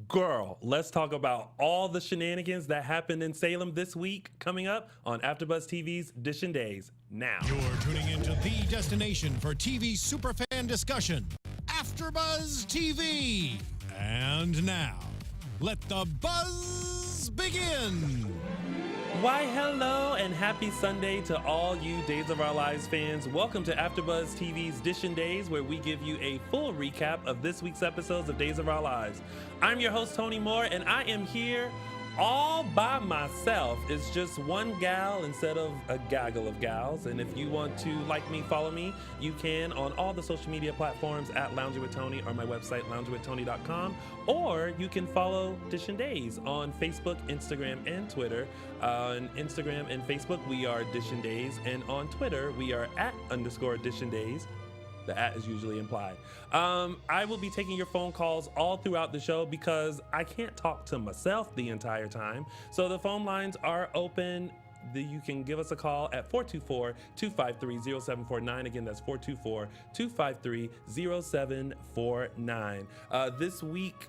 Girl, let's talk about all the shenanigans that happened in Salem this week coming up on AfterBuzz TV's DISHIN Days now. You're tuning into the destination for TV superfan discussion, AfterBuzz TV. And now, let the buzz begin. Why, hello and happy Sunday to all you Days of Our Lives fans. Welcome to AfterBuzz TV's DISHIN Days, where we give you a full recap of this week's episodes of Days of Our Lives. I'm your host, Tony Moore, and I am here all by myself. It's just one gal instead of a gaggle of gals. And if you want to like me, follow me, you can on all the social media platforms at Lounging with Tony or my website, loungingwithtony.com. Or you can follow DISHIN Days on Facebook, Instagram, and Twitter. On Instagram and Facebook, we are DISHIN Days. And on Twitter, we are @_DISHIN Days. The @ is usually implied. I will be taking your phone calls all throughout the show because I can't talk to myself the entire time. So the phone lines are open. You can give us a call at 424-253-0749. Again, that's 424-253-0749. This week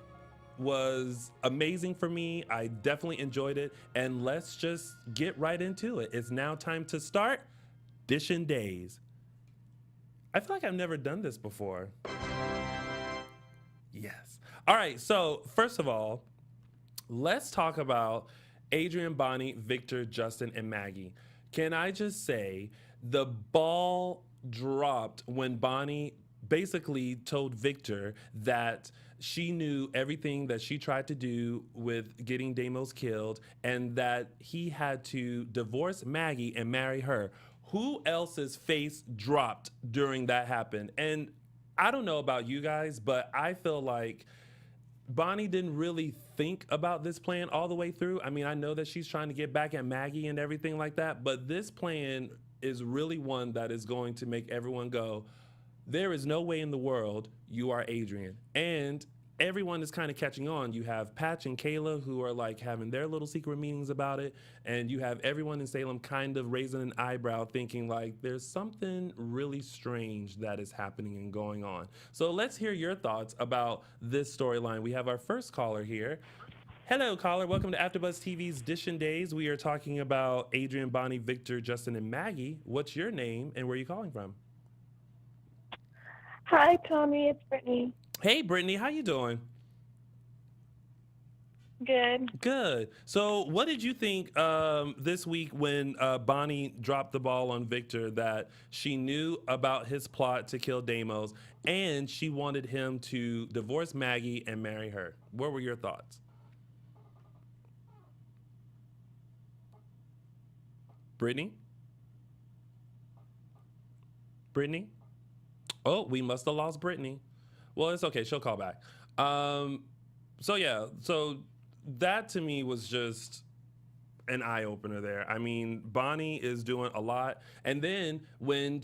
was amazing for me. I definitely enjoyed it. And let's just get right into it. It's now time to start DISHIN Days. I feel like I've never done this before. Yes. All right, so first of all, let's talk about Adrian, Bonnie, Victor, Justin, and Maggie. Can I just say the ball dropped when Bonnie basically told Victor that she knew everything that she tried to do with getting Deimos killed and that he had to divorce Maggie and marry her. Who else's face dropped during that happened? And I don't know about you guys, but I feel like Bonnie didn't really think about this plan all the way through. I mean, I know that she's trying to get back at Maggie and everything like that, but this plan is really one that is going to make everyone go, there is no way in the world you are Adrian. And everyone is kind of catching on. You have Patch and Kayla who are like having their little secret meetings about it. And you have everyone in Salem kind of raising an eyebrow thinking like there's something really strange that is happening and going on. So let's hear your thoughts about this storyline. We have our first caller here. Hello, caller. Welcome to AfterBuzz TV's DISHIN Days. We are talking about Adrian, Bonnie, Victor, Justin, and Maggie. What's your name and where are you calling from? Hi, Tommy. It's Brittany. Hey, Brittany, how you doing? Good. Good. So what did you think this week when Bonnie dropped the ball on Victor that she knew about his plot to kill Deimos and she wanted him to divorce Maggie and marry her? What were your thoughts? Brittany? Brittany? Oh, we must have lost Brittany. Well, it's okay. She'll call back. So that to me was just an eye-opener there. I mean, Bonnie is doing a lot. And then when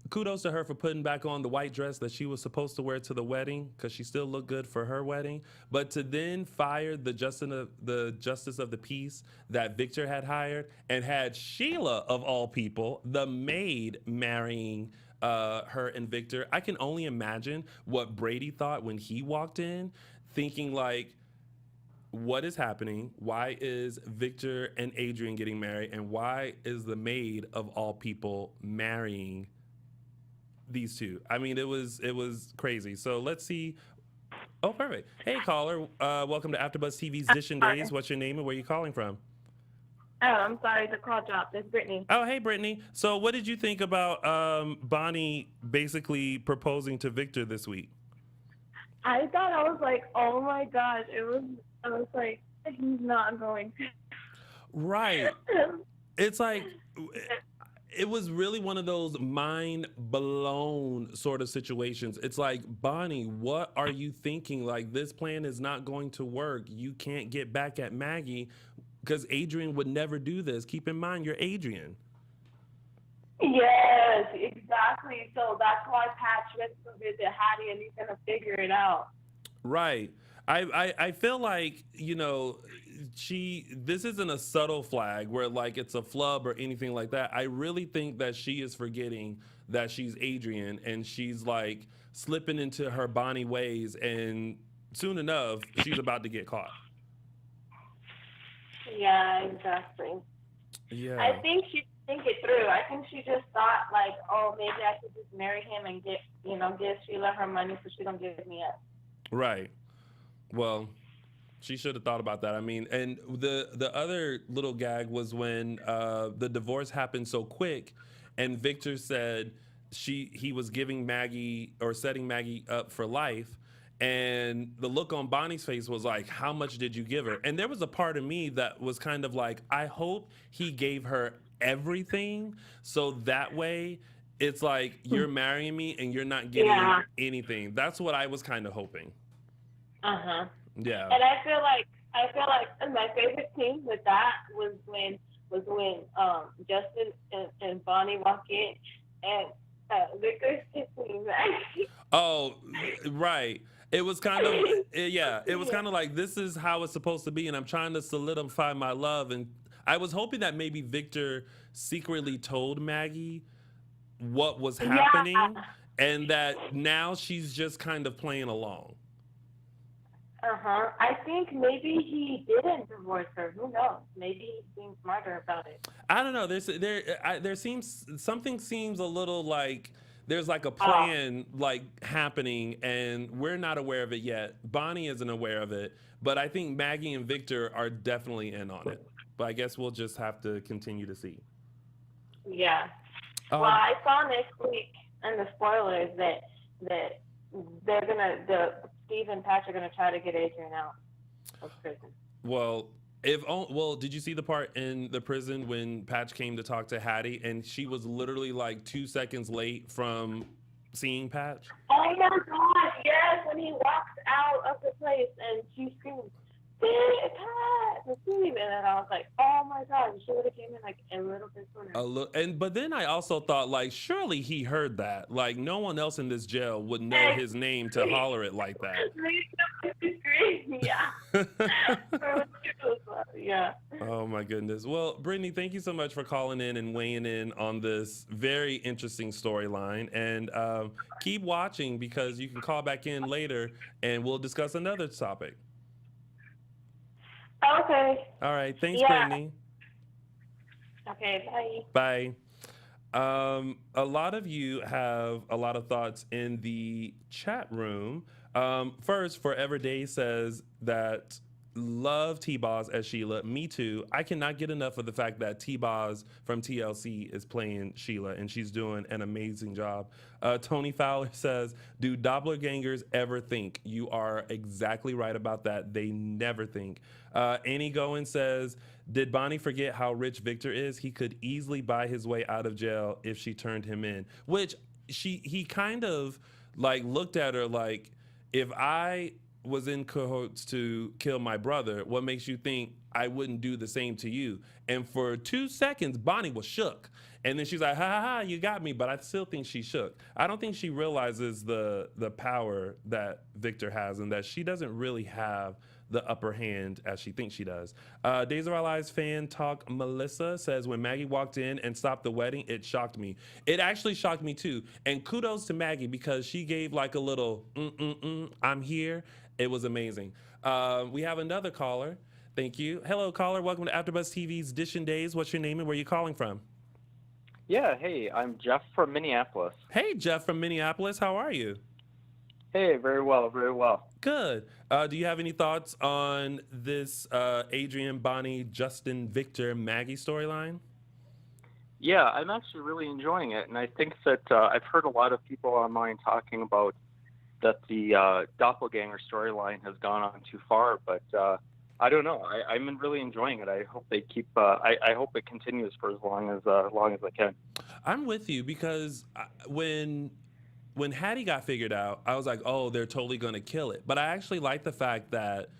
kudos to her for putting back on the white dress that she was supposed to wear to the wedding because she still looked good for her wedding. But to then fire the justice of the peace that Victor had hired and had Sheila, of all people, the maid, marrying her and Victor. I can only imagine what Brady thought when he walked in, thinking like, what is happening? Why is Victor and Adrian getting married? And why is the maid, of all people, marrying these two? I mean, it was crazy. So let's see. Oh, perfect. Hey, caller. Welcome to AfterBuzz TV's DISHIN Days. What's your name and where are you calling from? Oh, I'm sorry. The call dropped. It's Brittany. Oh, hey, Brittany. So what did you think about Bonnie basically proposing to Victor this week? I thought, I was like, oh my gosh. I was like, he's not going to. Right. It's like, it was really one of those mind blown sort of situations. It's like, Bonnie, what are you thinking? Like, this plan is not going to work. You can't get back at Maggie because Adrian would never do this. Keep in mind, you're Adrian. Yes, exactly. So that's why Patch went to visit Hattie and he's going to figure it out. Right. I feel like, this isn't a subtle flag where like it's a flub or anything like that. I really think that she is forgetting that she's Adrian and she's like slipping into her Bonnie ways and soon enough, she's about to get caught. Yeah, exactly. Yeah. I think she didn't think it through. I think she just thought like, oh, maybe I could just marry him and give Sheila her money so she don't give me up. Right. Well, she should have thought about that. I mean, and the other little gag was when the divorce happened so quick, and Victor said he was giving Maggie or setting Maggie up for life, and the look on Bonnie's face was like, "How much did you give her?" And there was a part of me that was kind of like, I hope he gave her everything, so that way it's like you're marrying me and you're not getting anything. That's what I was kind of hoping. Yeah. And I feel like my favorite scene with that was when Justin and Bonnie walk in and Victor's kissing Maggie. Oh, right. It was kind of it was kind of like, this is how it's supposed to be, and I'm trying to solidify my love. And I was hoping that maybe Victor secretly told Maggie what was happening, and that now she's just kind of playing along. I think maybe he didn't divorce her. Who knows? Maybe he's being smarter about it. I don't know. There seems something seems a little like there's like a plan like happening, and we're not aware of it yet. Bonnie isn't aware of it, but I think Maggie and Victor are definitely in on it. But I guess we'll just have to continue to see. Yeah. Well, I saw next week in the spoilers that Steve and Patch are gonna try to get Adrian out of prison. Well, did you see the part in the prison when Patch came to talk to Hattie, and she was literally like 2 seconds late from seeing Patch? Oh my God! Yes, when he walks out of the place and she screams, "Big Patch!" And then I was like, "Oh my God!" She would have came in like a little bit sooner. But then I also thought, like, surely he heard that. Like, no one else in this jail would know his name to holler it like that. Yeah. Yeah. Oh my goodness. Well, Brittany, thank you so much for calling in and weighing in on this very interesting storyline. And keep watching, because you can call back in later and we'll discuss another topic. Okay. All right. Thanks, Brittany. Okay. Bye. Bye. A lot of you have a lot of thoughts in the chat room. First, Forever Day says that love T-Boz as Sheila. Me too. I cannot get enough of the fact that T-Boz from TLC is playing Sheila, and she's doing an amazing job. Tony Fowler says, do doppelgangers ever think? You are exactly right about that. They never think. Annie Goen says, did Bonnie forget how rich Victor is? He could easily buy his way out of jail if she turned him in. Which he kind of like looked at her like, if I was in cahoots to kill my brother, what makes you think I wouldn't do the same to you? And for 2 seconds, Bonnie was shook. And then she's like, ha ha ha, you got me. But I still think she shook. I don't think she realizes the power that Victor has, and that she doesn't really have the upper hand as she thinks she does. Days of Our Lives fan talk Melissa says, when Maggie walked in and stopped the wedding, it shocked me. It actually shocked me too. And kudos to Maggie, because she gave like a little I'm here. It was amazing. We have another caller. Thank you. Hello, caller. Welcome to AfterBuzz TV's DISHIN Days. What's your name and where are you calling from? Yeah, hey, I'm Jeff from Minneapolis. Hey, Jeff from Minneapolis. How are you? Hey, very well, very well. Good. Do you have any thoughts on this Adrian, Bonnie, Justin, Victor, Maggie storyline? Yeah, I'm actually really enjoying it, and I think that I've heard a lot of people online talking about that the doppelganger storyline has gone on too far, but I don't know. I'm really enjoying it. I hope they keep. I hope it continues for as long as I can. I'm with you, because when Hattie got figured out, I was like, oh, they're totally gonna kill it. But I actually like the fact that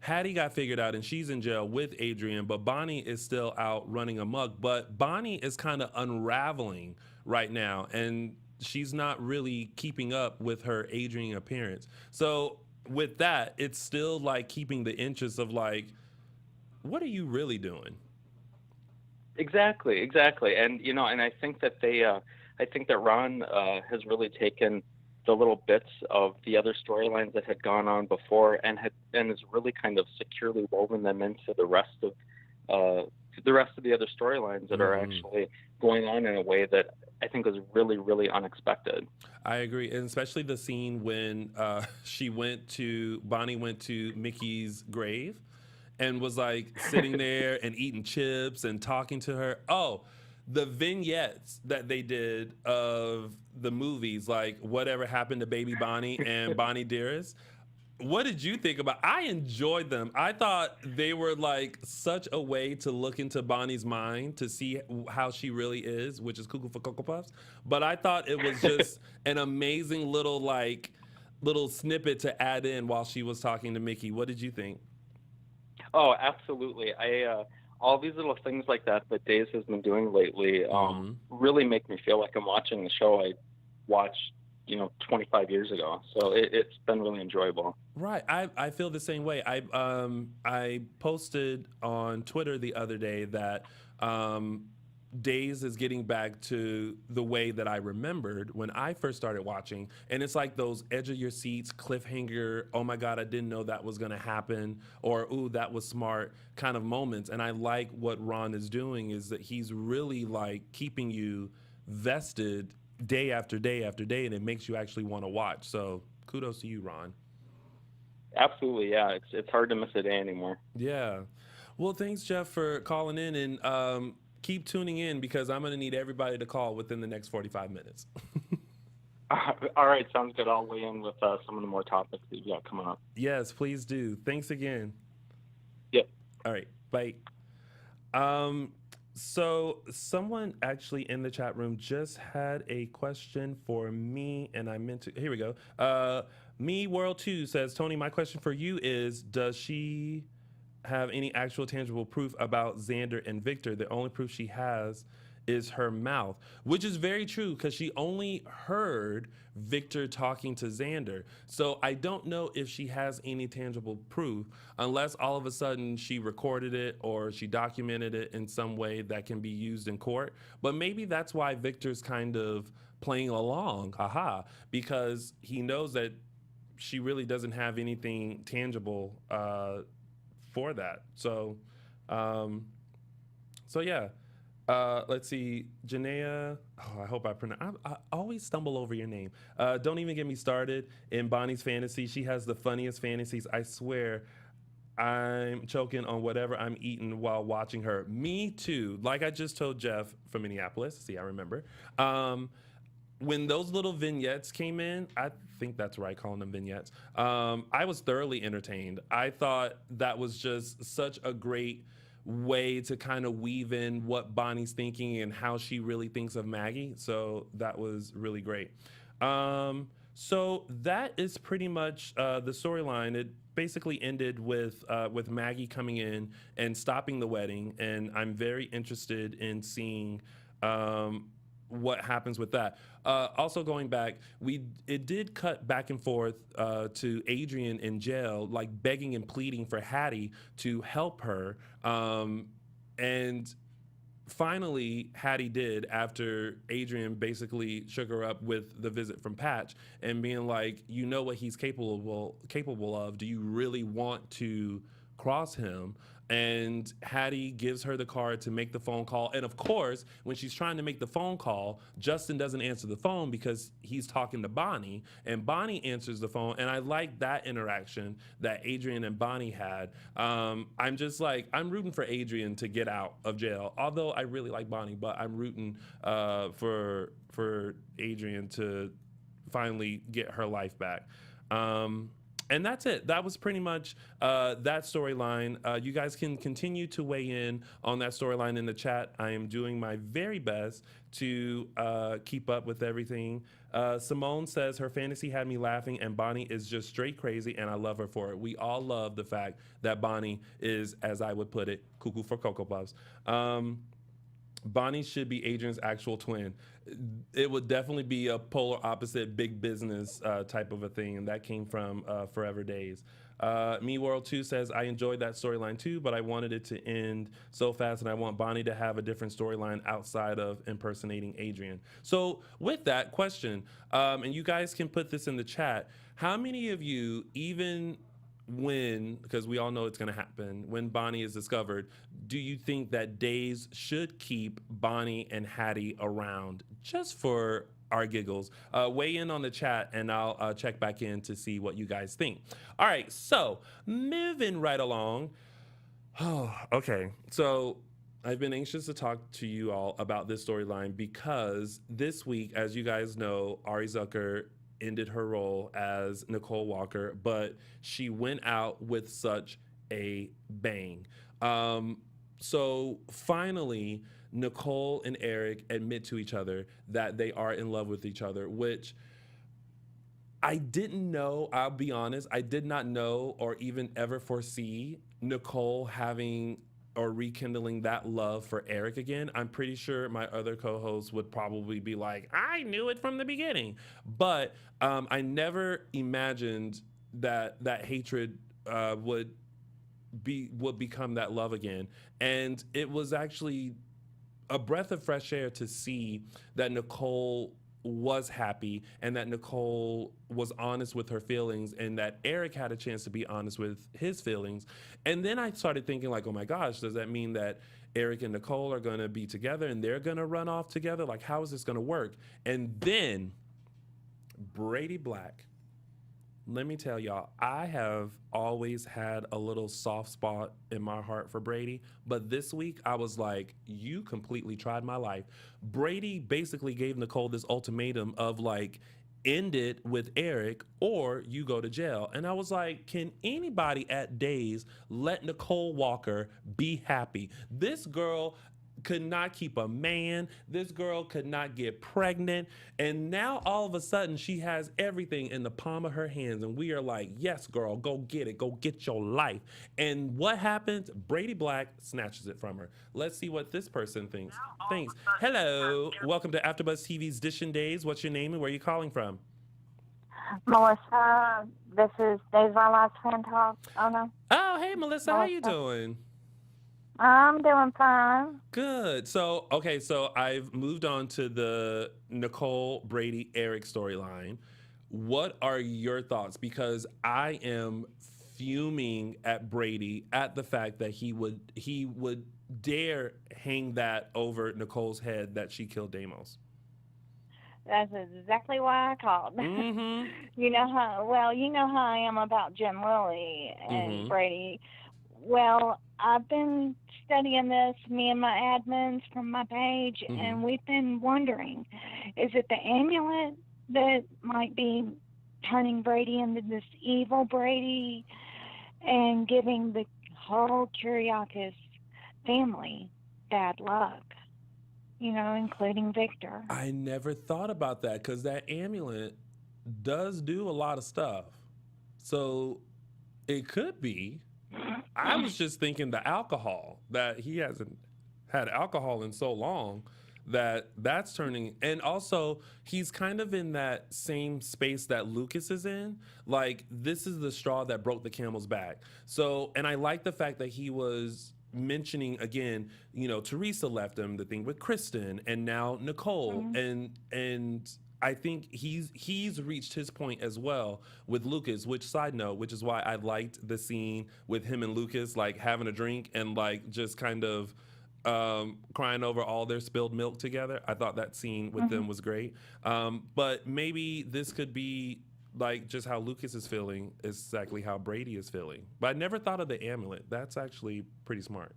Hattie got figured out and she's in jail with Adrian, but Bonnie is still out running amok. But Bonnie is kind of unraveling right now, and she's not really keeping up with her Adrian appearance. So with that, it's still like keeping the interest of like, what are you really doing? Exactly. And and I think that I think that Ron has really taken the little bits of the other storylines that had gone on before, and has really kind of securely woven them into the rest of the other storylines that are actually going on in a way that I think was really, really unexpected. I agree, and especially the scene when Bonnie went to Mickey's grave and was like sitting there and eating chips and talking to her. Oh, the vignettes that they did of the movies, like Whatever Happened to Baby Bonnie and Bonnie Dearest. What did you think about? I enjoyed them. I thought they were like such a way to look into Bonnie's mind to see how she really is, which is cuckoo for Cocoa Puffs. But I thought it was just an amazing little snippet to add in while she was talking to Mickey. What did you think? Oh, absolutely. All these little things like that Days has been doing lately really make me feel like I'm watching the show I watched 25 years ago. So it's been really enjoyable. Right. I feel the same way. I posted on Twitter the other day that Days is getting back to the way that I remembered when I first started watching. And it's like those edge of your seats, cliffhanger, oh my God, I didn't know that was going to happen, or ooh, that was smart kind of moments. And I like what Ron is doing is that he's really like keeping you vested day after day after day, and it makes you actually want to watch. So kudos to you, Ron. Absolutely, yeah. It's hard to miss a day anymore. Yeah. Well, thanks, Jeff, for calling in, and keep tuning in because I'm going to need everybody to call within the next 45 minutes. All right, sounds good. I'll weigh in with some of the more topics that you got coming up. Yes, please do. Thanks again. Yep. All right, bye. So someone actually in the chat room just had a question for me, and I meant to. Here we go. Me World 2 says, Tony, my question for you is, does she have any actual tangible proof about Xander and Victor? The only proof she has is her mouth, which is very true because she only heard Victor talking to Xander. So I don't know if she has any tangible proof unless all of a sudden she recorded it or she documented it in some way that can be used in court. But maybe that's why Victor's kind of playing along, because he knows that she really doesn't have anything tangible for that. So yeah. Let's see, Janaea. Oh, I hope I pronounce. I always stumble over your name. Don't even get me started in Bonnie's fantasy. She has the funniest fantasies. I swear, I'm choking on whatever I'm eating while watching her. Me too. Like I just told Jeff from Minneapolis. See, I remember. When those little vignettes came in, I think that's right, calling them vignettes. I was thoroughly entertained. I thought that was just such a great way to kind of weave in what Bonnie's thinking and how she really thinks of Maggie. So that was really great. So that is pretty much the storyline. It basically ended with Maggie coming in and stopping the wedding, and I'm very interested in seeing what happens with that. Also going back, it did cut back and forth to Adrian in jail, like begging and pleading for Hattie to help her. And finally, Hattie did, after Adrian basically shook her up with the visit from Patch and being like, you know what he's capable of. Do you really want to cross him? And Hattie gives her the card to make the phone call. And of course, when she's trying to make the phone call, Justin doesn't answer the phone because he's talking to Bonnie, and Bonnie answers the phone. And I like that interaction that Adrian and Bonnie had. I'm just like, I'm rooting for Adrian to get out of jail. Although I really like Bonnie, but I'm rooting for Adrian to finally get her life back. And that's it. That was pretty much that storyline. You guys can continue to weigh in on that storyline in the chat. I am doing my very best to keep up with everything. Simone says her fantasy had me laughing, and Bonnie is just straight crazy, and I love her for it. We all love the fact that Bonnie is, as I would put it, cuckoo for Cocoa Puffs. Bonnie should be Adrian's actual twin. It would definitely be a polar opposite big business type of a thing, and that came from Forever Days. Me World 2 says, I enjoyed that storyline too, but I wanted it to end so fast, and I want Bonnie to have a different storyline outside of impersonating Adrian. So with that question, and you guys can put this in the chat, how many of you, even when, because we all know it's going to happen, when Bonnie is discovered, do you think that Days should keep Bonnie and Hattie around just for our giggles? Weigh in on the chat, and I'll check back in to see what you guys think. All right, so moving right along. Oh, okay. So I've been anxious to talk to you all about this storyline because this week, as you guys know, Ari Zucker ended her role as Nicole Walker, but she went out with such a bang. So finally, Nicole and Eric admit to each other that they are in love with each other, which I didn't know. I'll be honest, I did not know or even ever foresee Nicole having or rekindling that love for Eric again. I'm pretty sure my other co-hosts would probably be like, I knew it from the beginning. But I never imagined that that hatred would become that love again. And it was actually a breath of fresh air to see that Nicole was happy and that Nicole was honest with her feelings and that Eric had a chance to be honest with his feelings. And then I started thinking like, oh my gosh, does that mean that Eric and Nicole are going to be together and they're going to run off together? Like, how is this going to work? And then Brady Black, let me tell y'all, I have always had a little soft spot in my heart for Brady, but this week I was like, you completely tried my life. Brady basically gave Nicole this ultimatum of like, end it with Eric or you go to jail. And I was like, can anybody at Days let Nicole Walker be happy? This girl could not keep a man. This girl could not get pregnant. And now all of a sudden she has everything in the palm of her hands. And we are like, yes, girl, go get it. Go get your life. And what happens? Brady Black snatches it from her. Let's see what this person thinks. Thanks. Hello. Welcome to AfterBuzz TV's DISHIN Days. What's your name and where are you calling from? Melissa, this is Days of Our Lives Fan Talk. Oh, no. Oh, hey, Melissa. How you doing? I'm doing fine. Good. So, okay, so I've moved on to the Nicole, Brady, Eric storyline. What are your thoughts? Because I am fuming at Brady at the fact that he would dare hang that over Nicole's head that she killed Deimos. That's exactly why I called. Mm-hmm. You know how I am about Jim Lilly and Brady. Well, I've been studying this, me and my admins from my page, and we've been wondering, is it the amulet that might be turning Brady into this evil Brady and giving the whole Kiriakis family bad luck? You know, including Victor. I never thought about that because that amulet does do a lot of stuff. So it could be. I was just thinking the alcohol, that he hasn't had alcohol in so long that's turning. And also he's kind of in that same space that Lucas is in. Like, this is the straw that broke the camel's back. So, and I like the fact that he was mentioning again, you know, Teresa left him, the thing with Kristen and now Nicole, and I think he's reached his point as well with Lucas, which, side note, which is why I liked the scene with him and Lucas, like having a drink and like just kind of crying over all their spilled milk together. I thought that scene with them was great. But maybe this could be like just how Lucas is feeling is exactly how Brady is feeling. But I never thought of the amulet. That's actually pretty smart.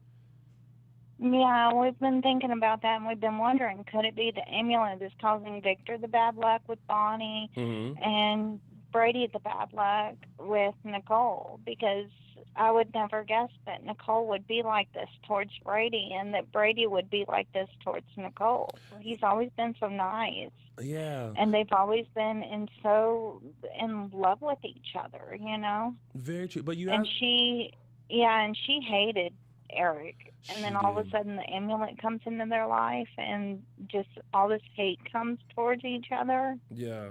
Yeah, we've been thinking about that, and we've been wondering, could it be the amulet that's causing Victor the bad luck with Bonnie and Brady the bad luck with Nicole? Because I would never guess that Nicole would be like this towards Brady and that Brady would be like this towards Nicole. He's always been so nice. Yeah. And they've always been in love with each other, you know? Very true. But she hated Eric. And She then all of did. a sudden the amulet comes into their life and just all this hate comes towards each other. Yeah,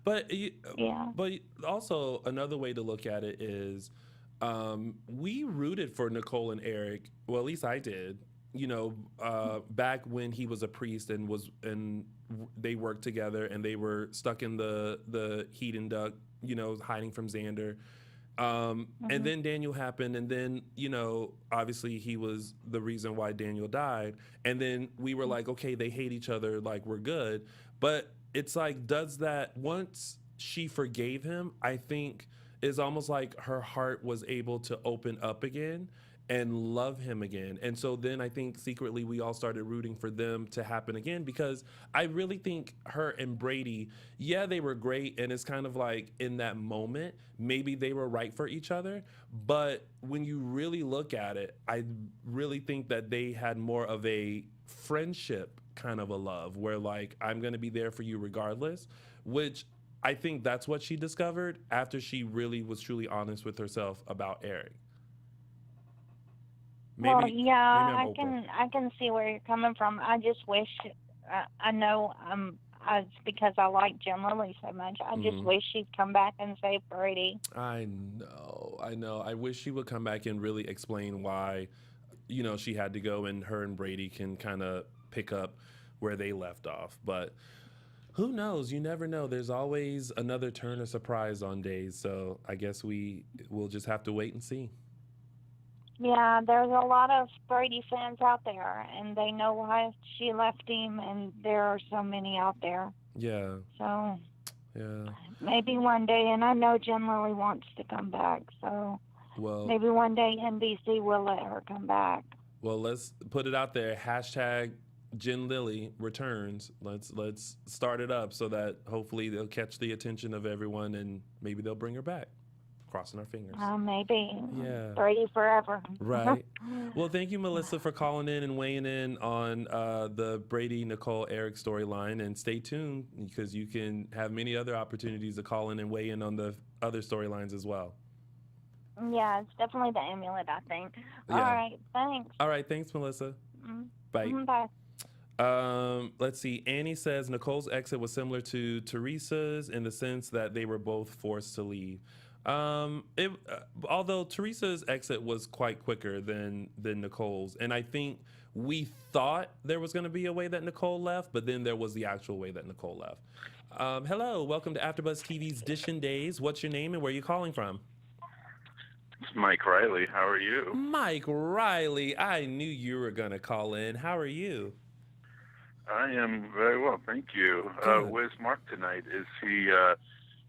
but Yeah. but also another way to look at it is, we rooted for Nicole and Eric. Well, at least I did. Back when he was a priest and they worked together and they were stuck in the heat and duct, hiding from Xander. And then Daniel happened, and then obviously he was the reason why Daniel died. And then we were like, okay, they hate each other, like we're good. But it's like, does that once she forgave him, I think it's almost like her heart was able to open up again and love him again. And so then I think secretly we all started rooting for them to happen again, because I really think her and Brady, yeah, they were great. And it's kind of like in that moment, maybe they were right for each other. But when you really look at it, I really think that they had more of a friendship kind of a love where, like, I'm going to be there for you regardless, which I think that's what she discovered after she really was truly honest with herself about Eric. Well, Maybe yeah, I'm Oprah. I can see where you're coming from. I just wish, I know, it's because I like Jim Lilly so much. I just wish she'd come back and save Brady. I know. I wish she would come back and really explain why, she had to go, and her and Brady can kind of pick up where they left off. But who knows? You never know. There's always another turn of surprise on Days. So I guess we'll just have to wait and see. Yeah, there's a lot of Brady fans out there, and they know why she left him, and there are so many out there. Yeah. So Yeah. maybe one day, and I know Jim Lilly wants to come back, so Well, maybe one day NBC will let her come back. well, let's put it out there. Hashtag Jen Lilly returns. Let's start it up so that hopefully they'll catch the attention of everyone and maybe they'll bring her back. Crossing our fingers. Maybe. Yeah. Brady forever. Right. Well, thank you, Melissa, for calling in and weighing in on the Brady, Nicole, Eric storyline. And stay tuned because you can have many other opportunities to call in and weigh in on the other storylines as well. Yeah, it's definitely the amulet, I think. Yeah. All right, thanks. All right. Thanks, Melissa. Bye. Bye. Let's see. Annie says Nicole's exit was similar to Teresa's in the sense that they were both forced to leave. Although Teresa's exit was quite quicker than Nicole's, and I think we thought there was going to be a way that Nicole left, but then there was the actual way that Nicole left. Hello, welcome to AfterBuzz TV's DISHIN Days. What's your name and where are you calling from? It's Mike Riley. How are you? Mike Riley. I knew you were going to call in. How are you? I am very well, thank you. Where's Mark tonight? Is he?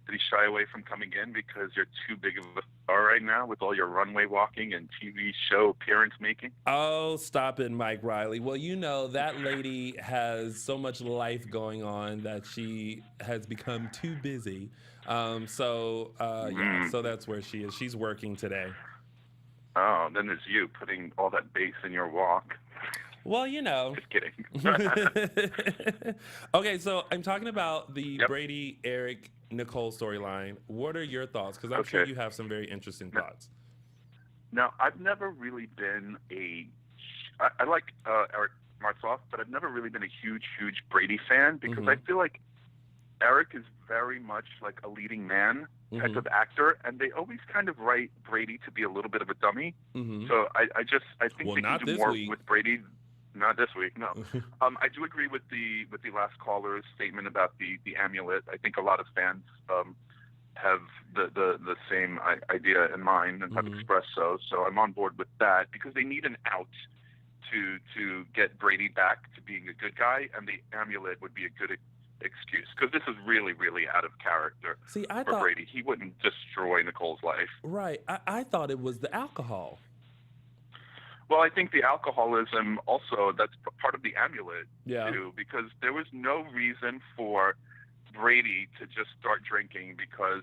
Did he shy away from coming in because you're too big of a star right now with all your runway walking and TV show appearance making? Oh, stop it, Mike Riley. Well, that lady has so much life going on that she has become too busy. Yeah, so that's where she is. She's working today. Oh, then there's you putting all that bass in your walk. Well, Just kidding. Okay, so I'm talking about the Brady, Eric, Nicole storyline. What are your thoughts? Because I'm sure you have some very interesting thoughts. Now, I've never really been I like Eric Martsolf, but I've never really been a huge Brady fan because I feel like Eric is very much like a leading man type of actor, and they always kind of write Brady to be a little bit of a dummy. So I think they can do more with Brady. Not this week, no. I do agree with the last caller's statement about the amulet. I think a lot of fans have the same idea in mind and have expressed so. So I'm on board with that because they need an out to get Brady back to being a good guy, and the amulet would be a good excuse because this is really out of character for Brady. He wouldn't destroy Nicole's life. Right. I thought it was the alcohol. Well, I think the alcoholism also, that's part of the amulet, too, because there was no reason for Brady to just start drinking because,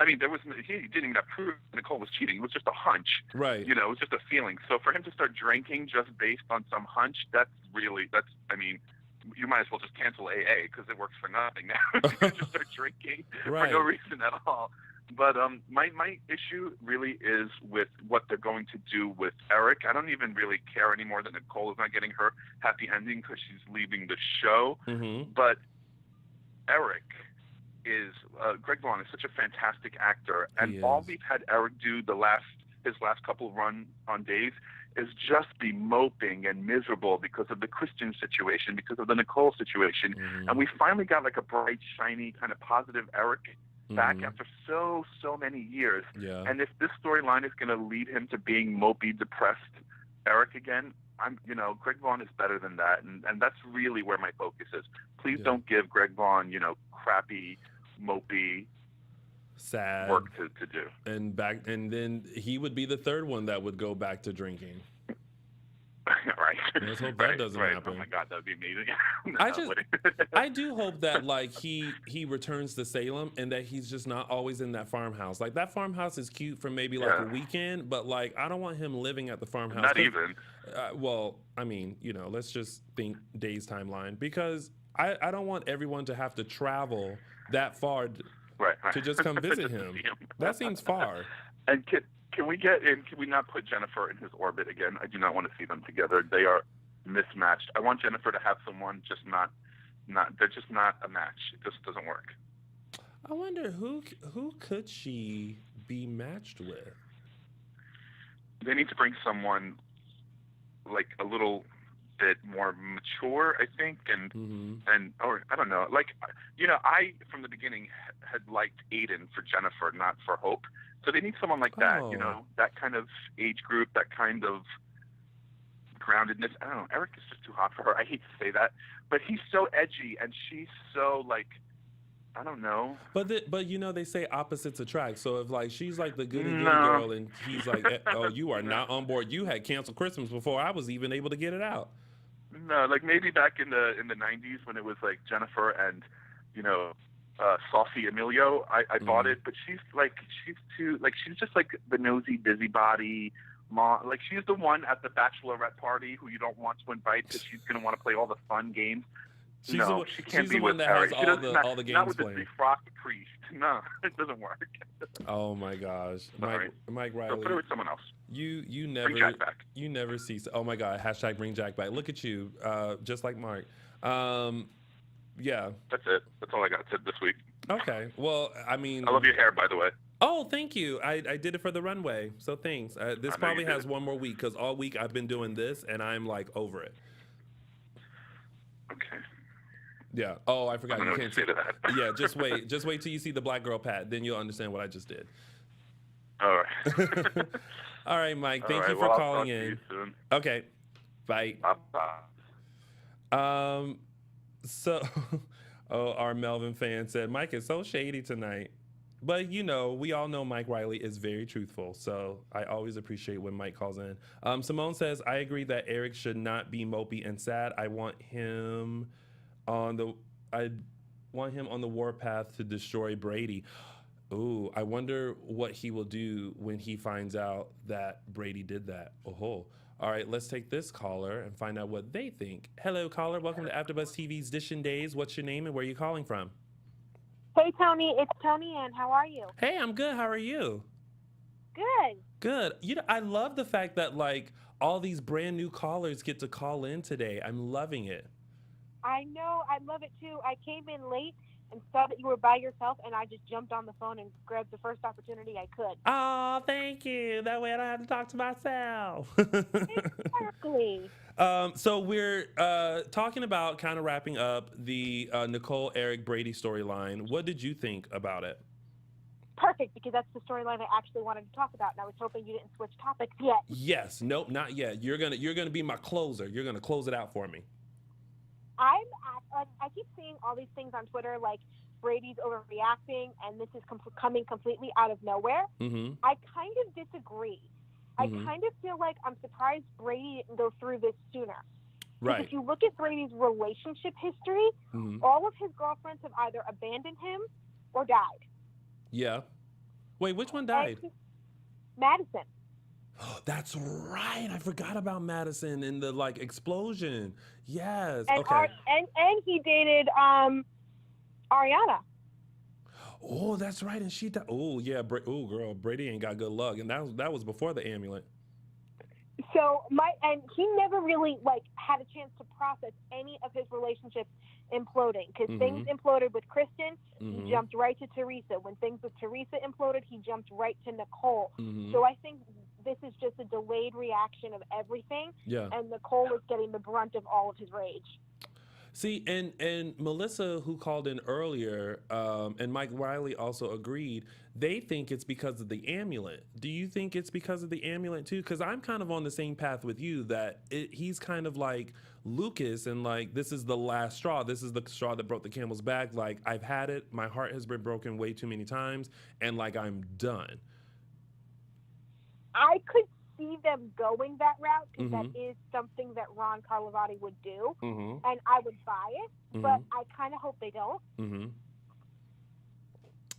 he didn't even have proof Nicole was cheating. It was just a hunch. Right. It was just a feeling. So for him to start drinking just based on some hunch, you might as well just cancel AA because it works for nothing now. You can just start drinking for no reason at all. But my issue really is with what they're going to do with Eric. I don't even really care anymore that Nicole is not getting her happy ending because she's leaving the show. Mm-hmm. But Eric is Greg Vaughn is such a fantastic actor, and all we've had Eric do his last couple of run on Days is just be moping and miserable because of the Christian situation, because of the Nicole situation, and we finally got like a bright, shiny, kind of positive Eric back after so many years. Yeah. And if this storyline is going to lead him to being mopey, depressed Eric again, Greg Vaughn is better than that, and that's really where my focus is. Please don't give Greg Vaughn, crappy, mopey, sad work to do. And then he would be the third one that would go back to drinking. Right. Let's hope that doesn't happen. Oh my God, that would be amazing. I do hope that like he returns to Salem and that he's just not always in that farmhouse. Like that farmhouse is cute for maybe like a weekend, but like I don't want him living at the farmhouse. Not even. Well, I mean, let's just think Days timeline, because I don't want everyone to have to travel that far to just come visit him. That seems far. And can we not put Jennifer in his orbit again? I do not want to see them together. They are mismatched. I want Jennifer to have someone just they're just not a match. It just doesn't work. I wonder who could she be matched with? They need to bring someone like a little bit more mature, I think, or I don't know. Like, I from the beginning had liked Aiden for Jennifer, not for Hope. So they need someone like that, that kind of age group, that kind of groundedness. I don't know. Eric is just too hot for her. I hate to say that, but he's so edgy and she's so like, I don't know. But they say opposites attract. So if like she's like the goody girl and he's like, oh, you are not on board. You had canceled Christmas before I was even able to get it out. No, like maybe back in the 90s when it was like Jennifer and Saucy Emilio, I bought it, but she's just like the nosy busybody mom. Like she's the one at the bachelorette party who you don't want to invite because she's going to want to play all the fun games. She can't be with Eric. All the games not with playing. the defrocked priest. No, it doesn't work. Oh my gosh, Mike Riley. So put it with someone else. You never bring Jack back. You never cease. Oh my God, # bring Jack back. Look at you, just like Mark. Yeah. That's it. That's all I got this week. Okay. Well, I mean, I love your hair, by the way. Oh, thank you. I did it for the runway, so thanks. This probably has one more week because all week I've been doing this and I'm like over it. Okay. Yeah. Oh, I forgot. You can't say that. Yeah. Just wait. Just wait till you see the black girl Pat. Then you'll understand what I just did. All right. All right, Mike. Thank you for calling in. You soon. Okay. Bye. Bye. So, our Melvin fan said, Mike is so shady tonight. But, we all know Mike Riley is very truthful. So I always appreciate when Mike calls in. Simone says, I agree that Eric should not be mopey and sad. I want him on the warpath to destroy Brady. Ooh, I wonder what he will do when he finds out that Brady did that. Oh, all right, let's take this caller and find out what they think. Hello, caller. Welcome to AfterBuzz TV's DISHIN Days. What's your name and where are you calling from? Hey, Tony. It's Tony Ann. How are you? Hey, I'm good. How are you? Good. Good. I love the fact that, like, all these brand new callers get to call in today. I'm loving it. I know. I love it, too. I came in late and saw that you were by yourself, and I just jumped on the phone and grabbed the first opportunity I could. Oh, thank you. That way I don't have to talk to myself. Exactly. So we're talking about kind of wrapping up the Nicole, Eric, Brady storyline. What did you think about it? Perfect, because that's the storyline I actually wanted to talk about, and I was hoping you didn't switch topics yet. Yes. Nope, not yet. You're gonna be my closer. You're gonna close it out for me. I keep seeing all these things on Twitter, like Brady's overreacting, and this is coming completely out of nowhere. Mm-hmm. I kind of disagree. I kind of feel like I'm surprised Brady didn't go through this sooner. Right. If you look at Brady's relationship history, all of his girlfriends have either abandoned him or died. Yeah. Wait, which one died? Madison. Oh, that's right. I forgot about Madison and the explosion. Yes. And okay. And he dated Ariana. Oh, that's right. And she died. Oh, yeah. Oh, girl, Brady ain't got good luck. And that was before the amulet. So he never really like had a chance to process any of his relationships imploding because things imploded with Kristen. He jumped right to Teresa. When things with Teresa imploded, he jumped right to Nicole. So I think this is just a delayed reaction of everything. Yeah. And Nicole is getting the brunt of all of his rage. See, and Melissa, who called in earlier, and Mike Riley also agreed, they think it's because of the amulet. Do you think it's because of the amulet too? Because I'm kind of on the same path with you that he's kind of like Lucas and like, this is the last straw. This is the straw that broke the camel's back. Like, I've had it. My heart has been broken way too many times. And like, I'm done. I could see them going that route because that is something that Ron Carlivati would do, and I would buy it, but I kind of hope they don't.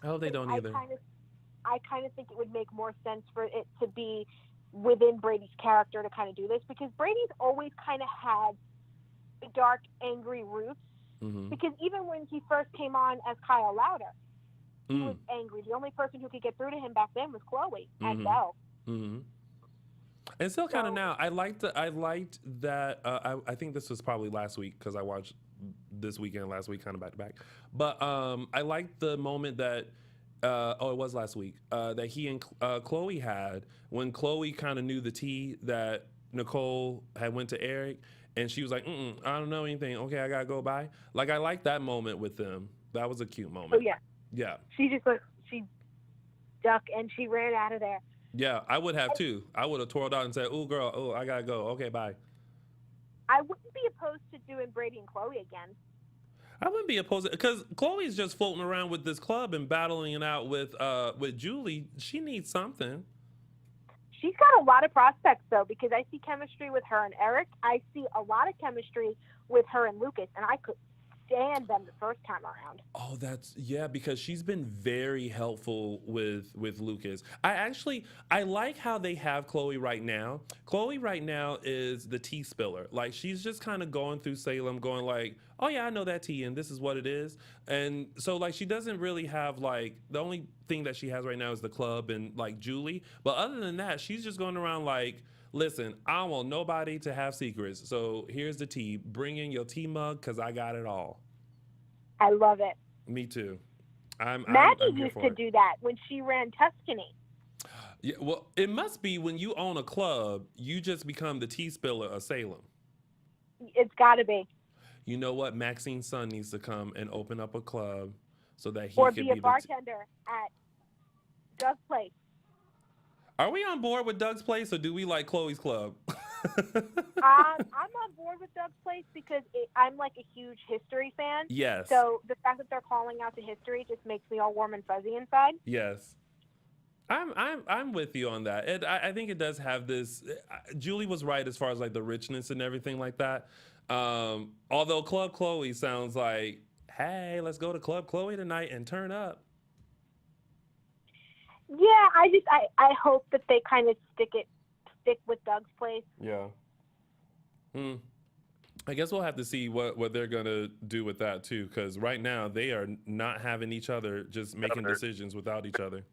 I hope they don't either. I kind of think it would make more sense for it to be within Brady's character to kind of do this because Brady's always kind of had the dark, angry roots. Because even when he first came on as Kyle Louder, he was angry. The only person who could get through to him back then was Chloe and Belle. And still kind of now. I liked that. I think this was probably last week because I watched this weekend, last week, kind of back to back. But I liked the moment that. It was last week that he and Chloe had when Chloe kind of knew the tea that Nicole had went to Eric, and she was like, "I don't know anything. Okay, I gotta go by." Like I liked that moment with them. That was a cute moment. Oh yeah. Yeah. She ducked and she ran out of there. Yeah, I would have too. I would have twirled out and said, "Oh, girl, oh, I gotta go. Okay, bye." I wouldn't be opposed to doing Brady and Chloe again. I wouldn't be opposed because Chloe's just floating around with this club and battling it out with Julie. She needs something. She's got a lot of prospects though, because I see chemistry with her and Eric. I see a lot of chemistry with her and Lucas, and I could stand them the first time around. Oh, because she's been very helpful with Lucas. I like how they have Chloe right now. Chloe right now is the tea spiller. Like she's just kind of going through Salem going like, oh yeah, I know that tea and this is what it is. And so like she doesn't really have like, the only thing that she has right now is the club and like Julie. But other than that, she's just going around like, listen, I don't want nobody to have secrets. So here's the tea. Bring in your tea mug because I got it all. I love it. Me too. Maggie used to do that when she ran Tuscany. Yeah, well, it must be when you own a club, you just become the tea spiller of Salem. It's got to be. You know what? Maxine's son needs to come and open up a club so that he can be a bartender at Doug's Place. Are we on board with Doug's Place or do we like Chloe's club? I'm on board with Doug's Place because I'm like a huge history fan. Yes. So the fact that they're calling out to history just makes me all warm and fuzzy inside. Yes. I'm with you on that. I think it does have this. Julie was right as far as like the richness and everything like that. Although Club Chloe sounds like, hey, let's go to Club Chloe tonight and turn up. Yeah, I hope that they kind of stick with Doug's Place. Yeah. I guess we'll have to see what they're gonna do with that too, because right now they are not having each other, just making decisions without each other.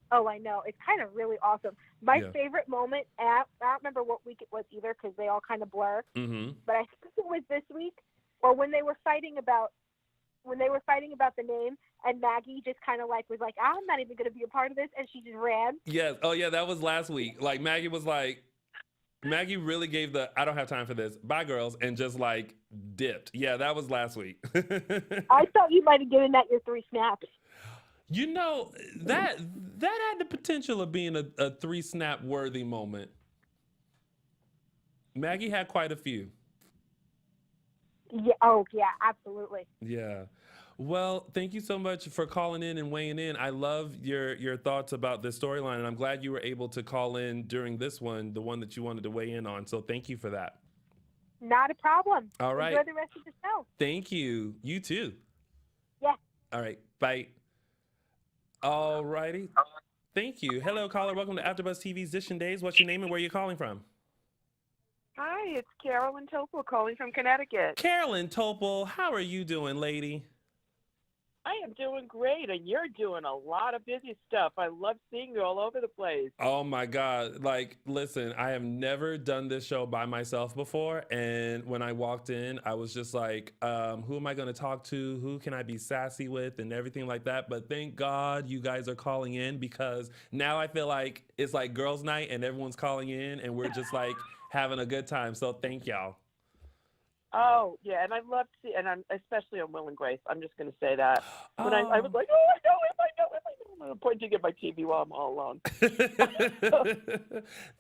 Oh, I know. It's kind of really awesome. My favorite moment, I don't remember what week it was either because they all kind of blur. But I think it was this week, or when they were fighting about the name, and Maggie just kind of like was like, I'm not even going to be a part of this, and she just ran. Yes. Oh yeah, that was last week. Like Maggie was like, Maggie really gave the I don't have time for this. Bye, girls, and just like dipped. Yeah, that was last week. I thought you might have given that your 3 snaps. You know, that had the potential of being a 3-snap worthy moment. Maggie had quite a few. Yeah. Oh, yeah, absolutely. Yeah. Well, thank you so much for calling in and weighing in. I love your thoughts about this storyline, and I'm glad you were able to call in during this one, the one that you wanted to weigh in on. So thank you for that. Not a problem. All right. Enjoy the rest of the show. Thank you. You too. Yeah. All right. Bye. All righty. Thank you. Hello, caller. Welcome to AfterBuzz TV's DISHIN Days. What's your name and where are you calling from? Hi, it's Carolyn Topol calling from Connecticut. Carolyn Topol, how are you doing, lady? I am doing great, and you're doing a lot of busy stuff. I love seeing you all over the place. Oh my God. Like, listen, I have never done this show by myself before. And when I walked in, I was just like, who am I going to talk to? Who can I be sassy with? And everything like that. But thank God you guys are calling in, because now I feel like it's like girls' night and everyone's calling in and we're just like having a good time. So thank y'all. Oh, yeah, and I love to see, and I'm especially on Will and Grace. I'm just going to say that. When I was like, oh, I know him. I'm pointing at my TV while I'm all alone.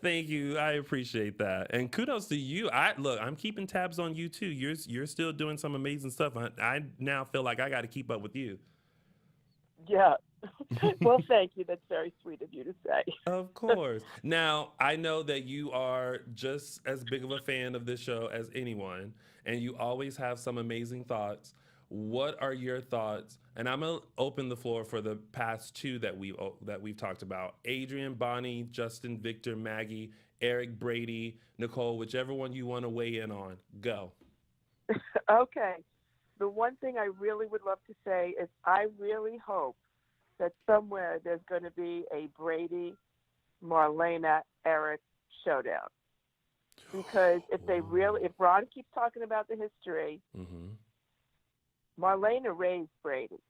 Thank you. I appreciate that. And kudos to you. I'm keeping tabs on you too. You're still doing some amazing stuff. I now feel like I got to keep up with you. Yeah. Well, thank you. That's very sweet of you to say. Of course. Now, I know that you are just as big of a fan of this show as anyone, and you always have some amazing thoughts. What are your thoughts? And I'm gonna open the floor for the past two that we've talked about: Adrian, Bonnie, Justin, Victor, Maggie, Eric, Brady, Nicole, whichever one you want to weigh in on. Go. Okay. The one thing I really would love to say is I really hope that somewhere there's going to be a Brady, Marlena, Eric showdown. Because if Ron keeps talking about the history, Marlena raised Brady.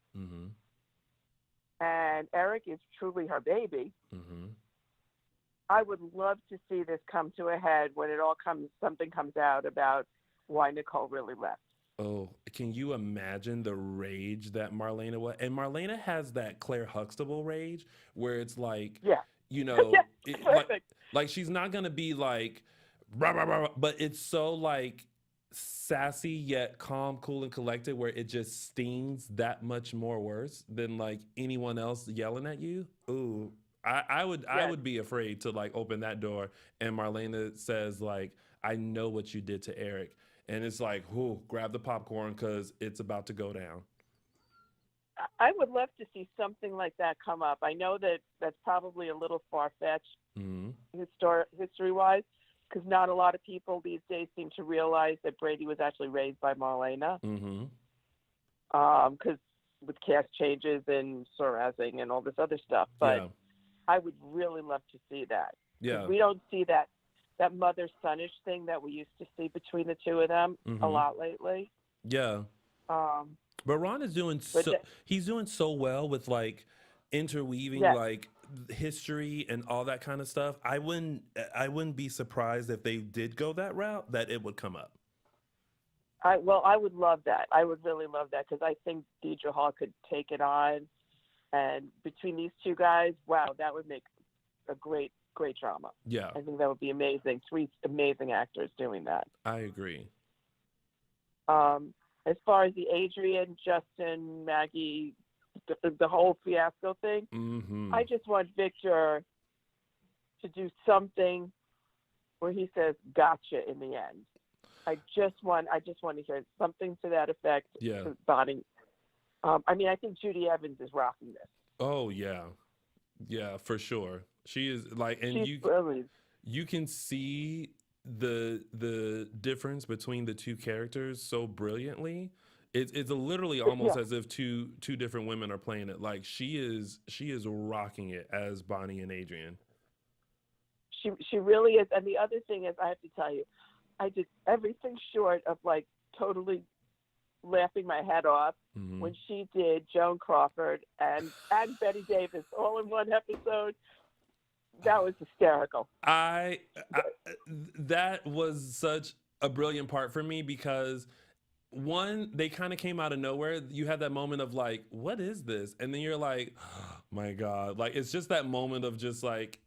And Eric is truly her baby. I would love to see this come to a head when something comes out about why Nicole really left. Oh, can you imagine the rage that Marlena was? And Marlena has that Claire Huxtable rage where it's like, you know, like she's not going to be like, rah, rah, rah, but it's so like sassy yet calm, cool, and collected, where it just stings that much more worse than like anyone else yelling at you. Ooh, I would be afraid to like open that door and Marlena says like, I know what you did to Eric. And it's like, whoo, grab the popcorn because it's about to go down. I would love to see something like that come up. I know that that's probably a little far-fetched history-wise, because not a lot of people these days seem to realize that Brady was actually raised by Marlena. Because with cast changes and Sorazing and all this other stuff. But I would really love to see that. Yeah. We don't see that mother-sonish thing that we used to see between the two of them a lot lately. Yeah. But Ron is doing he's doing so well with like interweaving like history and all that kind of stuff. I wouldn't be surprised if they did go that route, that it would come up. I would love that. I would really love that, because I think Deidre Hall could take it on, and between these two guys, wow, that would make a great drama. Yeah. I think that would be amazing. Three amazing actors doing that. I agree. As far as the Adrian, Justin, Maggie, the whole fiasco thing, I just want Victor to do something where he says "gotcha" in the end. I just want to hear something to that effect. Yeah. Bonnie. I mean, I think Judy Evans is rocking this. Oh yeah, yeah, for sure. She is like, and you can see the difference between the two characters so brilliantly. It's literally almost as if two different women are playing it. Like she is rocking it as Bonnie and Adrian. She really is. And the other thing is, I have to tell you, I did everything short of like totally laughing my head off when she did Joan Crawford and Betty Davis all in one episode. That was hysterical. That was such a brilliant part for me, because one, they kind of came out of nowhere. You had that moment of like, what is this? And then you're like, oh my God. Like, it's just that moment of just like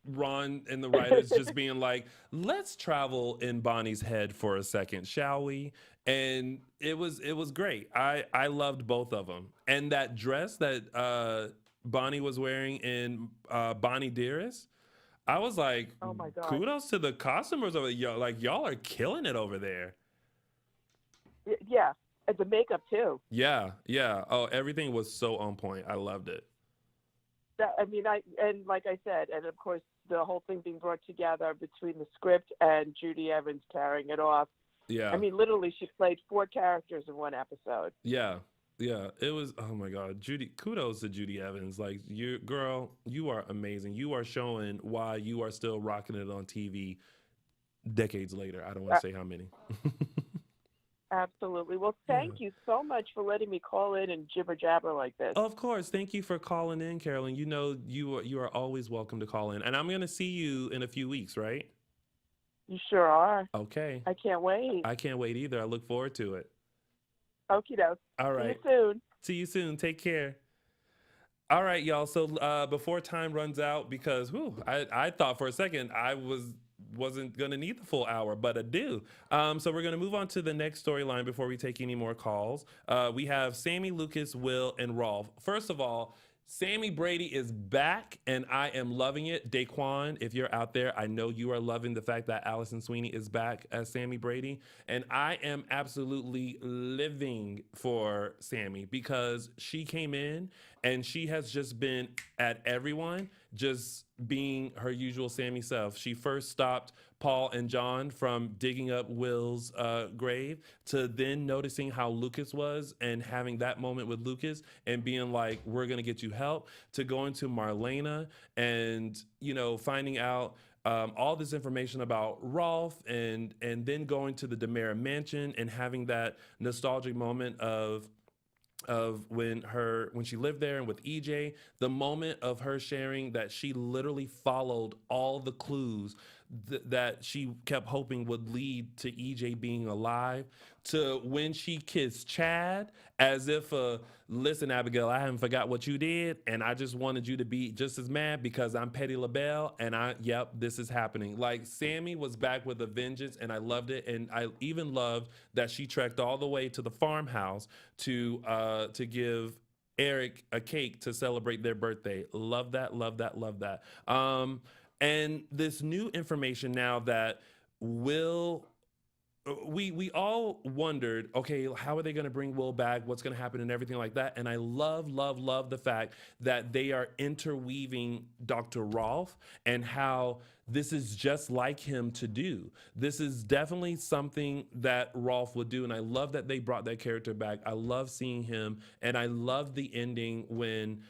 Ron and the writers just being like, let's travel in Bonnie's head for a second, shall we? And it was great. I loved both of them. And that dress that Bonnie was wearing in Bonnie Dearest, I was like, oh my God, kudos to the costumers over there. Like, y'all are killing it over there. Yeah, and the makeup too. Yeah. Oh, everything was so on point. I loved it. And like I said, and of course, the whole thing being brought together between the script and Judy Evans carrying it off. Yeah. I mean, literally, she played 4 characters in one episode. Yeah. Yeah, it was. Oh my God, Judy! Kudos to Judy Evans. Like, you, girl, you are amazing. You are showing why you are still rocking it on TV decades later. I don't want to say how many. Absolutely. Well, Yeah. thank you so much for letting me call in and jibber jabber like this. Of course. Thank you for calling in, Carolyn. You know, you are always welcome to call in, and I'm gonna see you in a few weeks, right? You sure are. Okay. I can't wait. I can't wait either. I look forward to it. Okie doke. All right. See you soon. See you soon. Take care. All right, y'all. So before time runs out, because I thought for a second I wasn't gonna need the full hour, but I do. So we're gonna move on to the next storyline before we take any more calls. We have Sammy, Lucas, Will, and Rolf. First of all, Sammy Brady is back, and I am loving it. Daquan, if you're out there, I know you are loving the fact that Allison Sweeney is back as Sammy Brady, and I am absolutely living for Sammy because she came in and she has just been at everyone, just being her usual Sammy self. She first stopped Paul and John from digging up Will's grave, to then noticing how Lucas was and having that moment with Lucas and being like, we're going to get you help, to going to Marlena and, you know, finding out all this information about Rolf, and then going to the DeMera mansion and having that nostalgic moment of when she lived there and with EJ, the moment of her sharing that she literally followed all the clues that she kept hoping would lead to EJ being alive, to when she kissed Chad as if, listen, Abigail, I haven't forgot what you did, and I just wanted you to be just as mad because I'm Petty LaBelle, and yep, this is happening. Like, Sammy was back with a vengeance, and I loved it, and I even loved that she trekked all the way to the farmhouse to give Eric a cake to celebrate their birthday. Love that, love that, love that. And this new information now that Will, we all wondered, okay, how are they going to bring Will back? What's going to happen and everything like that? And I love, love, love the fact that they are interweaving Dr. Rolf and how this is just like him to do. This is definitely something that Rolf would do. And I love that they brought that character back. I love seeing him. And I love the ending when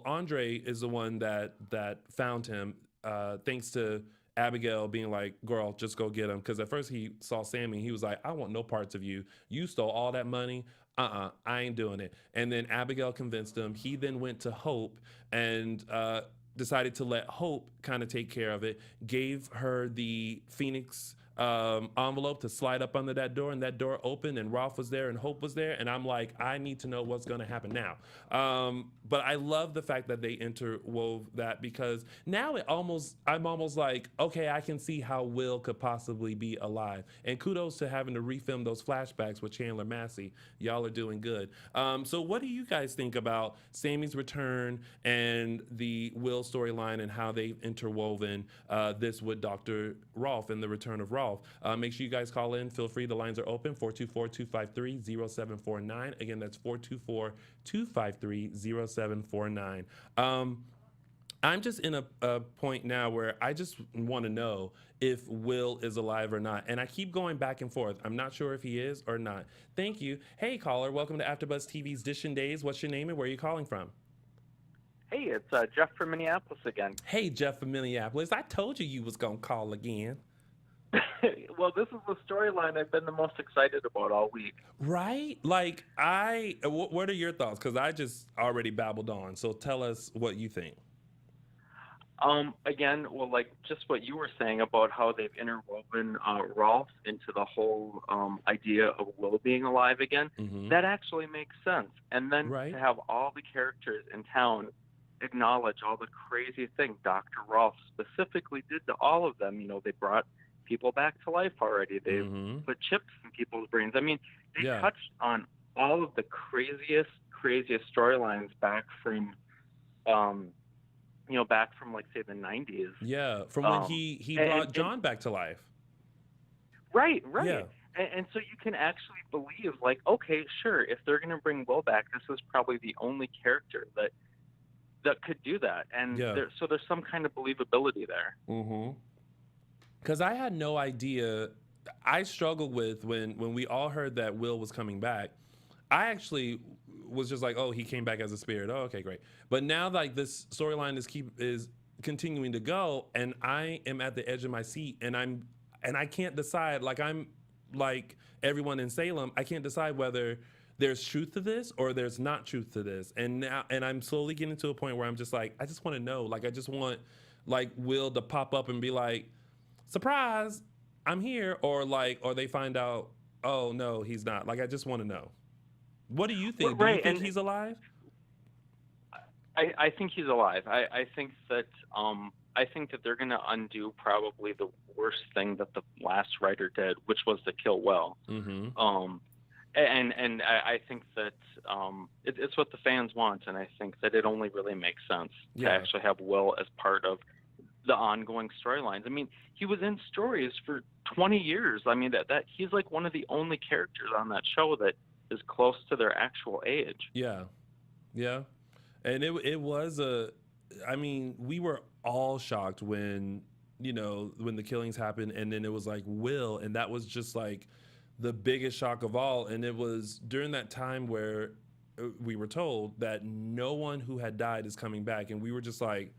Andre is the one that found him, thanks to Abigail being like, girl, just go get him. Because at first he saw Sammy, he was like, I want no parts of you. You stole all that money. I ain't doing it. And then Abigail convinced him. He then went to Hope and decided to let Hope kind of take care of it, gave her the Phoenix envelope to slide up under that door, and that door opened and Ralph was there and Hope was there, and I'm like, I need to know what's going to happen now. But I love the fact that they interwove that, because now I'm almost like, okay, I can see how Will could possibly be alive. And kudos to having to refilm those flashbacks with Chandler Massey. Y'all are doing good. So what do you guys think about Sammy's return and the Will storyline and how they've interwoven this with Dr. Rolf and the return of Rolf? Make sure you guys call in. Feel free. The lines are open. 424-253-0749. Again, that's 424-253-0749. I'm just in a point now where I just want to know if Will is alive or not. And I keep going back and forth. I'm not sure if he is or not. Thank you. Hey, caller. Welcome to AfterBuzz TV's Dishin Days. What's your name and where are you calling from? Hey, it's Jeff from Minneapolis again. Hey, Jeff from Minneapolis. I told you was going to call again. Well, this is the storyline I've been the most excited about all week. Right? Like, what are your thoughts? Because I just already babbled on. So tell us what you think. Again, well, like just what you were saying about how they've interwoven Rolf into the whole idea of Will being alive again, that actually makes sense. And then to have all the characters in town acknowledge all the crazy things Dr. Rolf specifically did to all of them. You know, they brought people back to life already. They put chips in people's brains. I mean, they touched on all of the craziest storylines back from, back from like say the 90s. Yeah, from when he brought John back to life. Right. Yeah. And so you can actually believe, like, okay, sure, if they're going to bring Will back, this is probably the only character that could do that. And so there's some kind of believability there. Because I had no idea I struggled with when we all heard that Will was coming back. I actually was just like, oh, he came back as a spirit. Oh, okay, great. But now like this storyline is continuing to go, and I am at the edge of my seat, and I can't decide. Like I'm like everyone in Salem, I can't decide whether there's truth to this or there's not truth to this. And I'm slowly getting to a point where I'm just like, I just want to know. Like I just want like Will to pop up and be like, surprise, I'm here, or they find out, oh no, he's not. Like I just want to know. What do you think? Right, Do you think he's alive? I think he's alive. I think that they're going to undo probably the worst thing that the last writer did, which was to kill Will. Mm-hmm. And I think that it's what the fans want, and I think that it only really makes sense to actually have Will as part of the ongoing storylines. I mean, he was in stories for 20 years. I mean, that he's like one of the only characters on that show that is close to their actual age. Yeah, yeah, and it was I mean, we were all shocked when the killings happened, and then it was like Will, and that was just like the biggest shock of all. And it was during that time where we were told that no one who had died is coming back, and we were just like,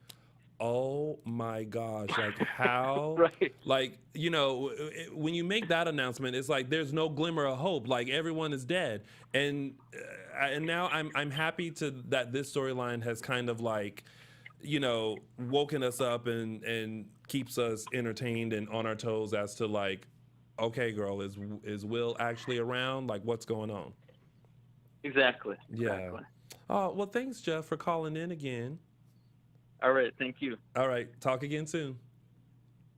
oh my gosh, like how right. Like when you make that announcement, it's like there's no glimmer of hope, like everyone is dead. And now I'm happy that this storyline has kind of like woken us up and keeps us entertained and on our toes as to like, okay girl, is Will actually around? Like what's going on? Exactly. Yeah. Oh well, thanks Jeff for calling in again. All right, thank you. All right, talk again soon.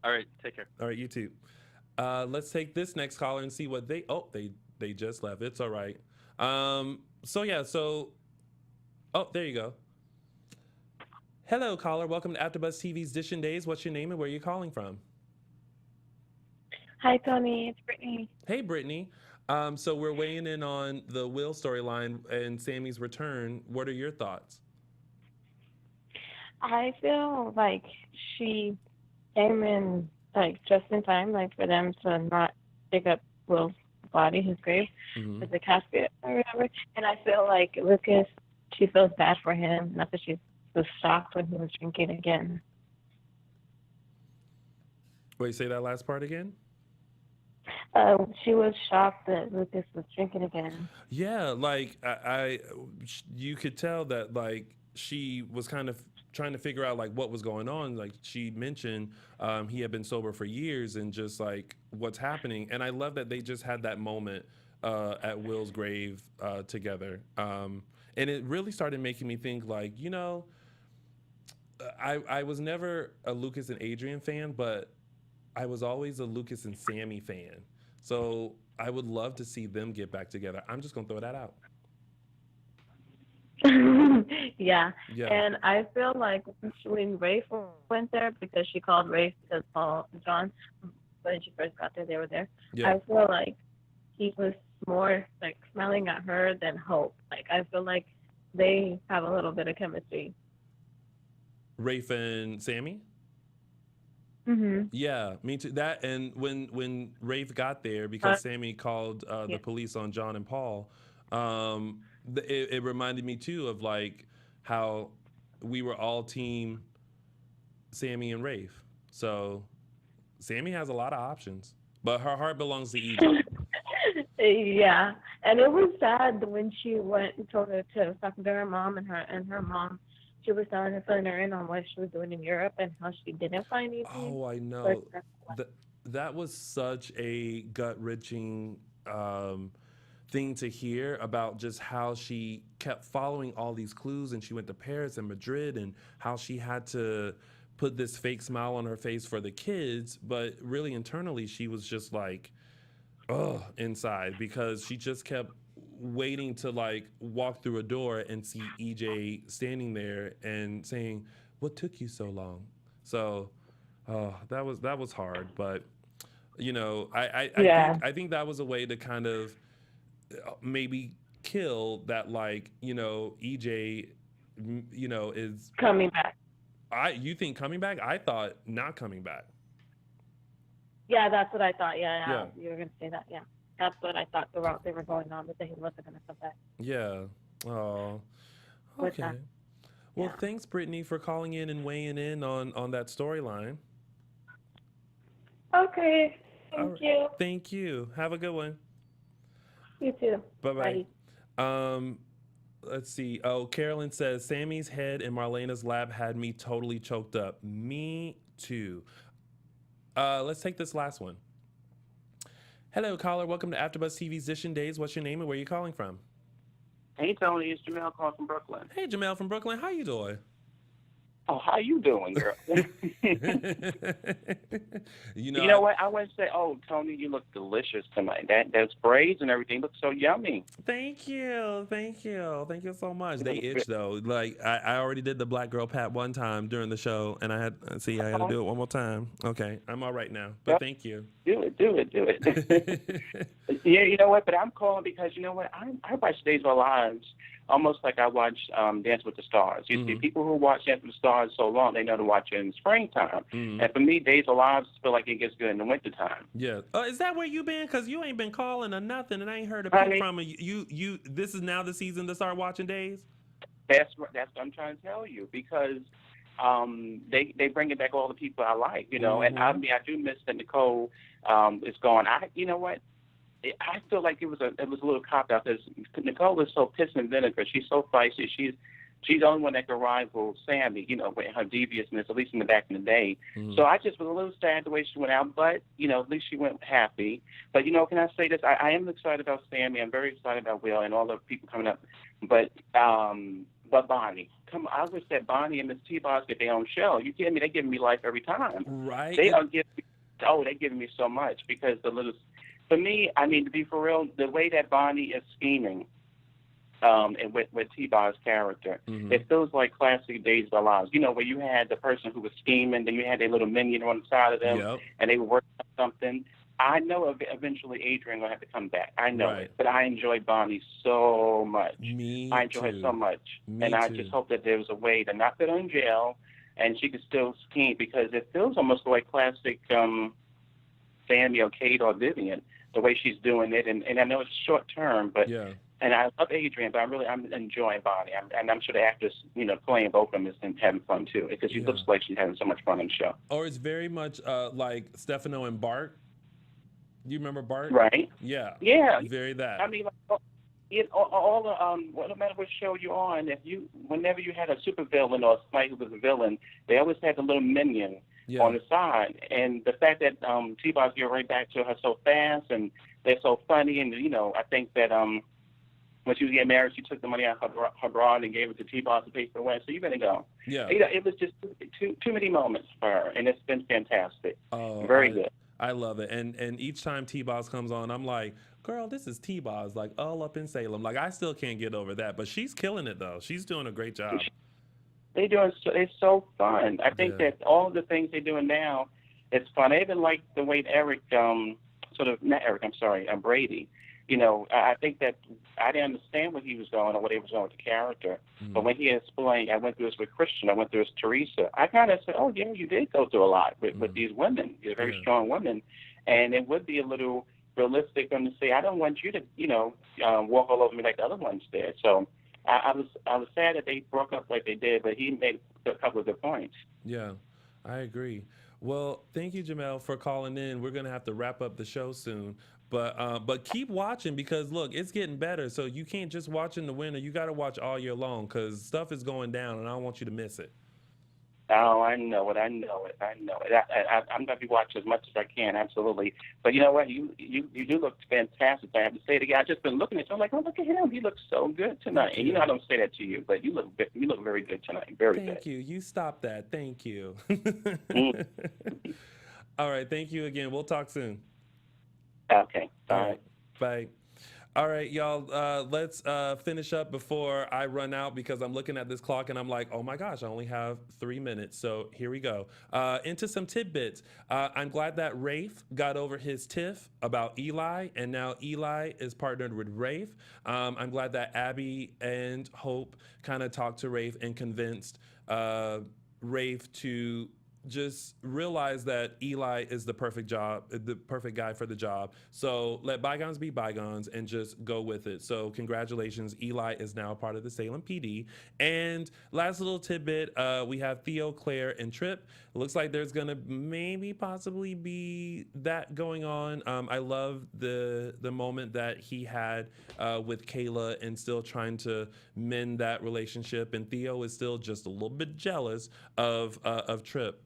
All right, take care. All right, you too. Let's take this next caller and see what they just left. It's all right. There you go. Hello, caller. Welcome to AfterBuzz TV's DISHIN Days. What's your name and where are you calling from? Hi, Tony. It's Brittany. Hey, Brittany. So we're weighing in on the Will storyline and Sammy's return. What are your thoughts? I feel like she came in like just in time, like for them to not dig up Will's body, his grave, with the casket or whatever. And I feel like Lucas, she feels bad for him. Not that she was shocked when he was drinking again. Wait, say that last part again? She was shocked that Lucas was drinking again. Yeah, like you could tell that like she was kind of trying to figure out like what was going on. Like she mentioned he had been sober for years and just like what's happening. And I love that they just had that moment at Will's grave together. And it really started making me think like, I was never a Lucas and Adrian fan, but I was always a Lucas and Sammy fan. So I would love to see them get back together. I'm just gonna throw that out. Yeah. And I feel like when Rafe went there, because she called Rafe because John, when she first got there, they were there. Yeah. I feel like he was more like smelling at her than Hope. Like I feel like they have a little bit of chemistry. Rafe and Sammy? Yeah, me too. That, and when Rafe got there, because Sammy called the police on John and Paul, it reminded me too of like how we were all team Sammy and Rafe. So Sammy has a lot of options, but her heart belongs to EJ. Yeah, and it was sad when she went and told her to talk to her mom, and her mom, she was telling her, filling her in on what she was doing in Europe and how she didn't find anything. Oh, I know. That was such a gut-wrenching thing to hear about just how she kept following all these clues, and she went to Paris and Madrid, and how she had to put this fake smile on her face for the kids, but really internally she was just like, ugh, inside, because she just kept waiting to like walk through a door and see EJ standing there and saying, "What took you so long?" So that was hard, but I think that was a way to kind of maybe kill that, like, EJ is coming back. You think coming back? I thought not coming back. Yeah, that's what I thought. Yeah, Yeah. you were gonna say that. Yeah, that's what I thought the route they were going on, but that he wasn't gonna come back. Yeah. Oh. With that. Okay. Well, Yeah. thanks, Brittany, for calling in and weighing in on that storyline. Okay. All Thank right. you. Thank you. Have a good one. You too. Bye Bye. bye. Let's see. Oh, Carolyn says Sammy's head in Marlena's lap had me totally choked up. Me too. Let's take this last one. Hello, caller. Welcome to AfterBuzz TV's DISHIN Days. What's your name and where are you calling from? Hey, Tony, it's Jamel calling from Brooklyn. Hey, Jamel from Brooklyn. How you doing? Oh, how you doing, girl? you You know what? I wouldn't say, oh, Tony, you look delicious tonight. Those braids and everything look so yummy. Thank you. Thank you. Thank you so much. They itch, though. Like, I already did the black girl pat one time during the show, and I had to do it one more time. Okay. I'm all right now, but thank you. Do it. Yeah, you know what? But I'm calling because, you know what? I watch Days of Our Lives almost like I watch Dance with the Stars. You see, people who watch Dance with the Stars so long, they know to watch it in springtime. And for me, Days of Our Lives feel like it gets good in the wintertime. Yeah. Is that where you been? Because you ain't been calling or nothing, and I ain't heard a peep from you. This is now the season to start watching Days? That's what I'm trying to tell you, because they bringing back all the people I like, you know. And I mean, I do miss that Nicole is gone. You know what? I feel like it was a little cop out because Nicole is so piss and vinegar. She's so feisty. She's the only one that can rival Sammy, you know, with her deviousness, at least in the back in the day. So I just was a little sad the way she went out, but, you know, at least she went happy. But, you know, can I say this? I am excited about Sammy. I'm very excited about Will and all the people coming up. But Bonnie, come on, I wish that Bonnie and Miss T-Boss get their own show. You kidding me? They're giving me life every time. Right. They're giving me so much because for me, I mean, to be for real, the way that Bonnie is scheming, and with T-Bar's character, it feels like classic Days of Our Lives. You know, where you had the person who was scheming, then you had their little minion on the side of them, and they were working on something. I know eventually Adrian will have to come back. I know it, but I enjoy Bonnie so much. I enjoy her so much, I just hope that there was a way to not put her in jail, and she could still scheme, because it feels almost like classic Sammy or Kate or Vivian, the way she's doing it, and I know it's short term, but and I love Adrian, but I'm enjoying Bonnie, and I'm sure the actress, you know, playing both of them is having fun too, because she looks like she's having so much fun on the show. Or it's very much like Stefano and Bart. Do you remember Bart? Right. Yeah. Very that. I mean, like, no matter what show you're on, whenever you had a supervillain or somebody who was a villain, they always had the little minion on the side. And the fact that T-Boss get right back to her so fast, and they're so funny, and, you know, I think that when she was getting married, she took the money out of her bra and gave it to T-Boss to pay for the wedding. So you better go. Yeah. You know, it was just too many moments for her, and it's been fantastic. Very good. I love it. And each time T-Boss comes on, I'm like, girl, this is T-Boss, like all up in Salem. Like, I still can't get over that. But she's killing it, though. She's doing a great job. It's so fun. I think that all the things they're doing now, it's fun. I even like the way Brady. You know, I think that I didn't understand where he was going or what he was going with the character. But when he explained, I went through this with Christian, I went through this with Teresa, I kind of said, oh, yeah, you did go through a lot with these women, these very strong women. And it would be a little realistic for them to say, I don't want you to, you know, walk all over me like the other ones did. So I was sad that they broke up like they did, but he made a couple of good points. Yeah, I agree. Well, thank you, Jamel, for calling in. We're going to have to wrap up the show soon. But keep watching, because, look, it's getting better. So you can't just watch in the winter. You got to watch all year long, because stuff is going down, and I don't want you to miss it. Oh, I know it. I'm going to be watching as much as I can, absolutely. But you know what? You do look fantastic. I have to say it again. I've just been looking at you. I'm like, oh, look at him. He looks so good tonight. And you know I don't say that to you, but you look very good tonight. Very good. Thank you. You stop that. Thank you. All right. Thank you again. We'll talk soon. Okay. All right. Bye. All right, y'all, let's finish up before I run out, because I'm looking at this clock and I'm like, oh my gosh, I only have 3 minutes. So here we go. Into some tidbits. I'm glad that Rafe got over his tiff about Eli, and now Eli is partnered with Rafe. I'm glad that Abby and Hope kind of talked to Rafe and convinced Rafe to just realize that Eli is the perfect guy for the job. So let bygones be bygones and just go with it. So congratulations, Eli is now a part of the Salem PD. And last little tidbit, we have Theo, Claire, and Trip. It looks like there's gonna maybe possibly be that going on. I love the moment that he had with Kayla and still trying to mend that relationship. And Theo is still just a little bit jealous of Trip.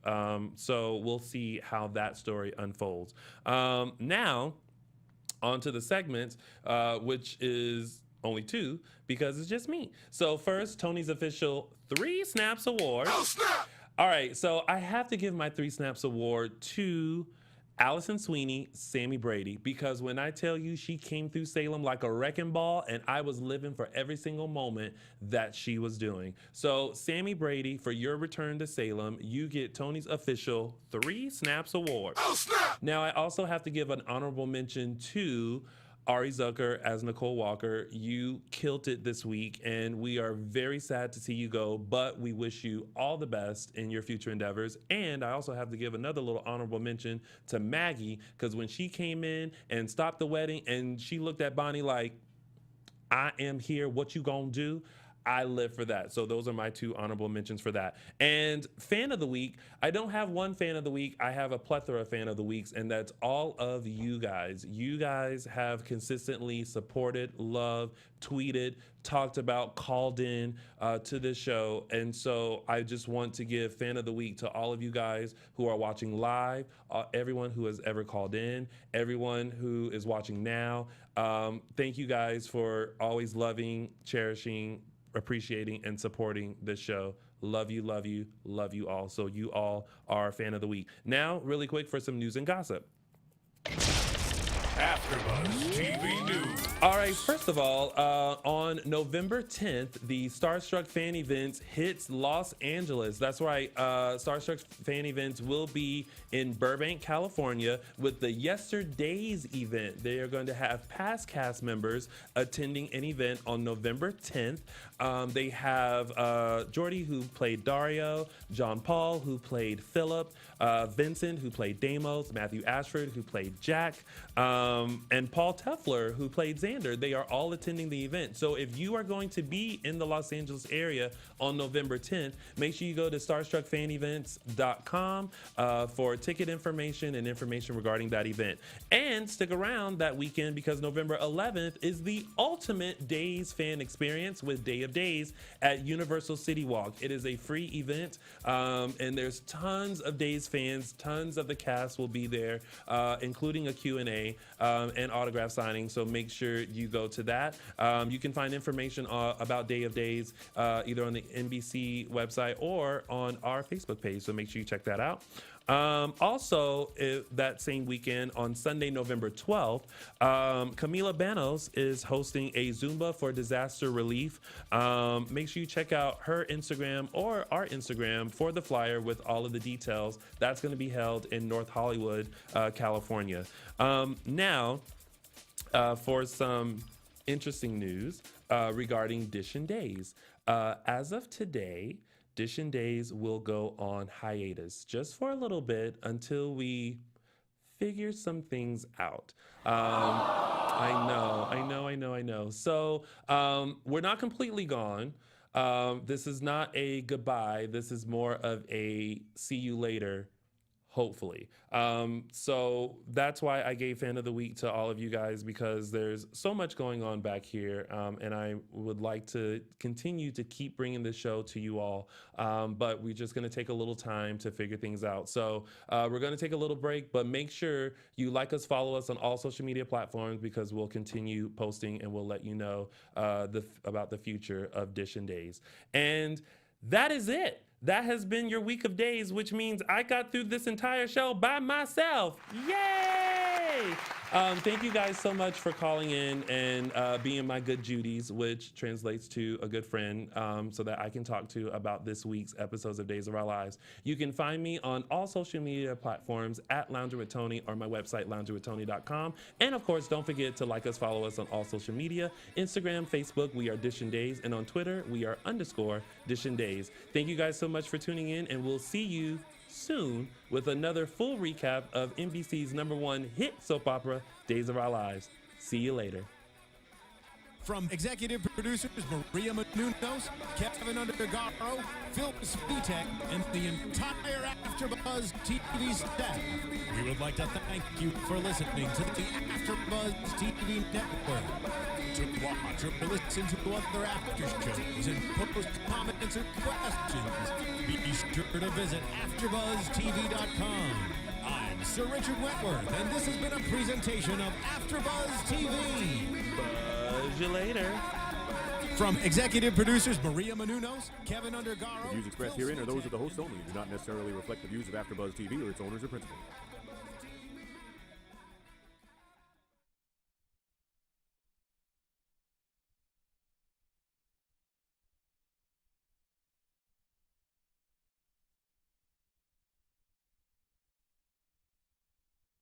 So we'll see how that story unfolds. Now, on to the segments, which is only 2 because it's just me. So first, Tony's official 3 Snaps Award. Oh, snap! All right, so I have to give my 3 Snaps Award to Allison Sweeney, Sammy Brady, because when I tell you she came through Salem like a wrecking ball and I was living for every single moment that she was doing. So Sammy Brady, for your return to Salem, you get Tony's official 3 Snaps Award. Oh, snap! Now I also have to give an honorable mention to Ari Zucker as Nicole Walker. You killed it this week, and we are very sad to see you go, but we wish you all the best in your future endeavors. And I also have to give another little honorable mention to Maggie, because when she came in and stopped the wedding and she looked at Bonnie like, I am here, what you gonna do? I live for that. So those are my 2 honorable mentions for that. And fan of the week, I don't have one fan of the week. I have a plethora of fan of the weeks, and that's all of you guys. You guys have consistently supported, loved, tweeted, talked about, called in to this show. And so I just want to give fan of the week to all of you guys who are watching live, everyone who has ever called in, everyone who is watching now. Thank you guys for always loving, cherishing, appreciating, and supporting this show. Love you, love you, love you all. So you all are a fan of the week. Now, really quick for some news and gossip. AfterBuzz TV News. All right, first of all, on November 10th, the Starstruck Fan Events hits Los Angeles. That's right, Starstruck Fan Events will be in Burbank, California with the Yesterdays event. They are going to have past cast members attending an event on November 10th. They have Jordy, who played Dario, John Paul, who played Philip, Vincent, who played Deimos, Matthew Ashford, who played Jack, and Paul Tefler, who played Xander. They are all attending the event. So if you are going to be in the Los Angeles area on November 10th, make sure you go to starstruckfanevents.com for ticket information and information regarding that event. And stick around that weekend because November 11th is the ultimate Days fan experience with Day of Days at Universal City Walk. It is a free event, and there's tons of Days fans, tons of the cast will be there, including a Q&A and autograph signing. So make sure you go to that. You can find information about Day of Days either on the NBC website or on our Facebook page. So make sure you check that out. Also, that same weekend on Sunday, November 12th, Camila Banos is hosting a Zumba for disaster relief. Make sure you check out her Instagram or our Instagram for the flyer with all of the details. That's going to be held in North Hollywood, California. Now, for some interesting news regarding DISHIN Days. As of today, DISHIN Days will go on hiatus just for a little bit until we figure some things out. I know. So we're not completely gone. This is not a goodbye. This is more of a see you later, hopefully. So that's why I gave Fan of the Week to all of you guys, because there's so much going on back here, and I would like to continue to keep bringing this show to you all, but we're just going to take a little time to figure things out. So we're going to take a little break, but make sure you like us, follow us on all social media platforms, because we'll continue posting and we'll let you know about the future of DISHIN Days. And that is it. That has been your week of days, which means I got through this entire show by myself. Yay! Thank you guys so much for calling in and being my good Judies, which translates to a good friend, so that I can talk to about this week's episodes of Days of Our Lives. You can find me on all social media platforms at Lounger with Tony or my website, loungerwithtony.com. And of course, don't forget to like us, follow us on all social media. Instagram, Facebook, we are DISHIN Days. And on Twitter, we are _DISHIN Days. Thank you guys so much for tuning in, and we'll see you soon with another full recap of NBC's #1 hit soap opera, Days of Our Lives. See you later. From executive producers Maria Menounos, Kevin Undergaro, Phil Spitek, and the entire AfterBuzz TV staff, we would like to thank you for listening to the AfterBuzz TV network. To watch or listen to other after shows and post comments or questions, be sure to visit AfterBuzzTV.com. I'm Sir Richard Wentworth, and this has been a presentation of AfterBuzz TV. Buzz you later. From executive producers Maria Menounos, Kevin Undergaro. The views expressed herein are those of the hosts only and do not necessarily reflect the views of AfterBuzz TV or its owners or principals.